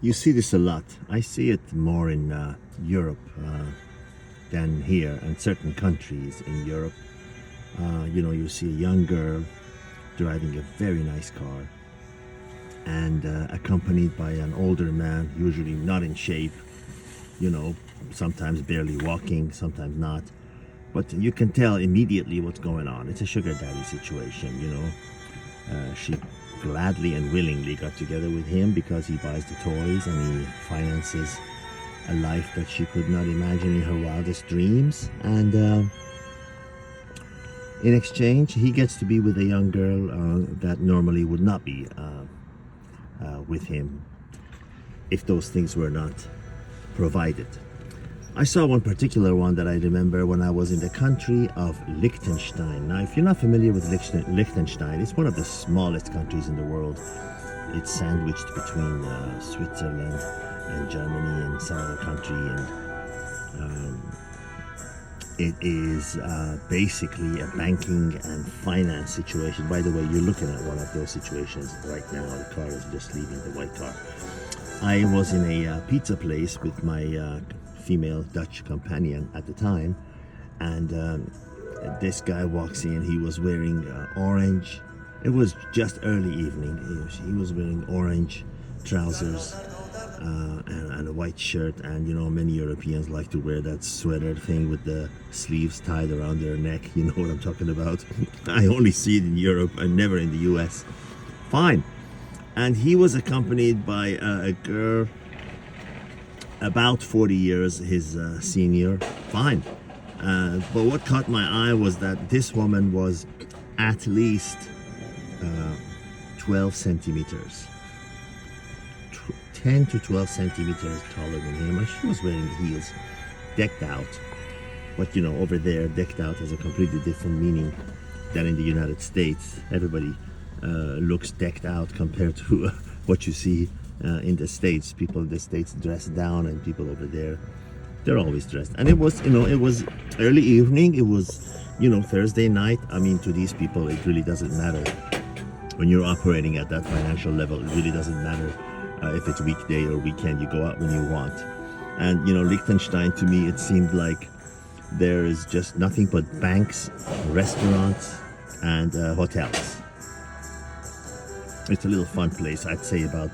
You see this a lot. I see it more in Europe than here, and certain countries in Europe. You see a young girl driving a very nice car and accompanied by an older man, usually not in shape, you know, sometimes barely walking, sometimes not. But you can tell immediately what's going on. It's a sugar daddy situation. She gladly and willingly got together with him because he buys the toys and he finances a life that she could not imagine in her wildest dreams. And in exchange, he gets to be with a young girl that normally would not be with him if those things were not provided. I saw one particular one that I remember when I was in the country of Liechtenstein. Now, if you're not familiar with Liechtenstein, it's one of the smallest countries in the world. It's sandwiched between Switzerland and Germany and some other country, and it is basically a banking and finance situation. By the way, you're looking at one of those situations right now. The car is just leaving, the white car. I was in a pizza place with my female Dutch companion at the time, and this guy walks in. He was wearing orange. It was just early evening. He was wearing orange trousers and a white shirt, and many Europeans like to wear that sweater thing with the sleeves tied around their neck. You know what I'm talking about. I only see it in Europe and never in the US. Fine. And he was accompanied by a girl about 40 years his senior. Fine. But what caught my eye was that this woman was at least 12 centimeters. 10 to 12 centimeters taller than him. And she was wearing heels, decked out. But over there, decked out has a completely different meaning than in the United States. Everybody looks decked out compared to what you see in the States. People in the States dress down, and people over there, they're always dressed. And it was early evening. It was Thursday night. I mean, to these people it really doesn't matter. When you're operating at that financial level, it really doesn't matter if it's weekday or weekend. You go out when you want. And Liechtenstein, to me, it seemed like there is just nothing but banks, restaurants, and hotels. It's a little fun place. I'd say about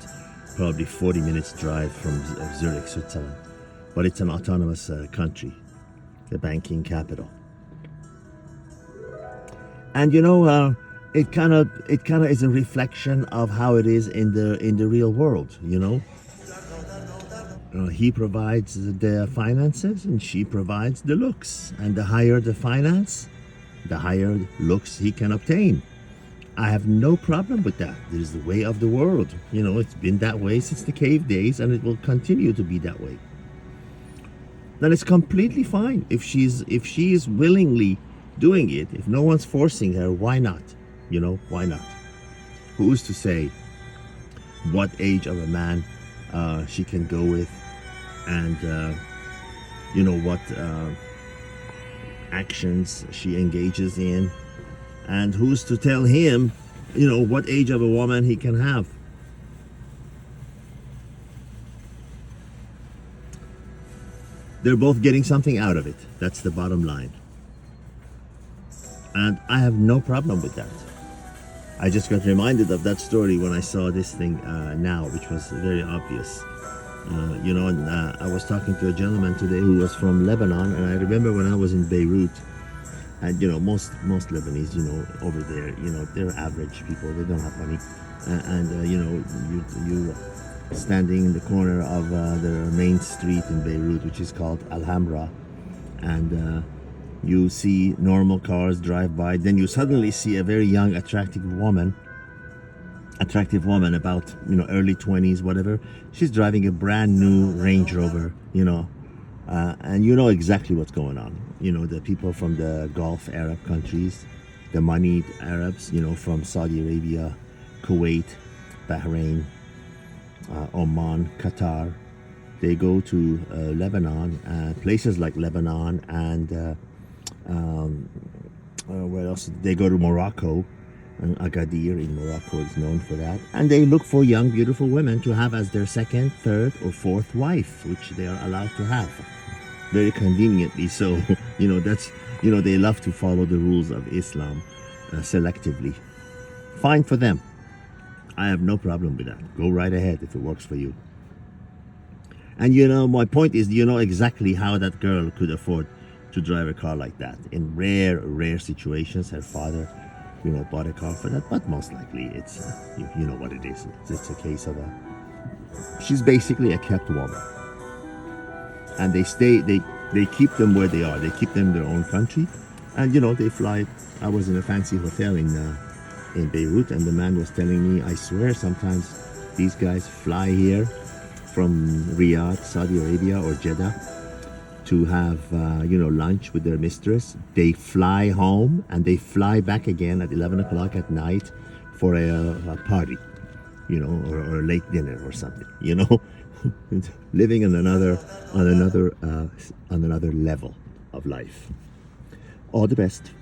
probably 40 minutes drive from Zurich, Switzerland. But it's an autonomous country, the banking capital. And it kind of is a reflection of how it is in the real world. He provides the finances and she provides the looks, and the higher the finance, the higher looks he can obtain. I have no problem with that. It is the way of the world. It's been that way since the cave days, and it will continue to be that way. Then it's completely fine if she is willingly doing it. If no one's forcing her, why not? Why not? Who's to say what age of a man she can go with, and what actions she engages in, and who's to tell him what age of a woman he can have? They're both getting something out of it. That's the bottom line. And I have no problem with that. I just got reminded of that story when I saw this thing now, which was very obvious. And I was talking to a gentleman today who was from Lebanon, and I remember when I was in Beirut, and most Lebanese, over there, they're average people. They don't have money, and you standing in the corner of the main street in Beirut, which is called Alhambra, and you see normal cars drive by. Then you suddenly see a very young, attractive woman about early 20s, whatever. She's driving a brand new Range Rover, and exactly what's going on. The people from the Gulf Arab countries, the moneyed Arabs, from Saudi Arabia, Kuwait, Bahrain, Oman, Qatar. They go to Lebanon, places like Lebanon, and where else? They go to Morocco, And Agadir in Morocco is known for that. And they look for young, beautiful women to have as their second, third, or fourth wife, which they are allowed to have. Very conveniently so. That's, they love to follow the rules of Islam selectively. Fine for them. I have no problem with that. Go right ahead if it works for you. And my point is, exactly how that girl could afford to drive a car like that. In rare situations, her father, bought a car for that. But most likely, it's you know what it is. It's a case of she's basically a kept woman, and they keep them where they are. They keep them in their own country, and they fly. I was in a fancy hotel in Beirut, and the man was telling me, I swear, sometimes these guys fly here from Riyadh, Saudi Arabia, or Jeddah to have lunch with their mistress. They fly home and they fly back again at 11 o'clock at night for a party, or a late dinner or something. Living on another level of life. All the best.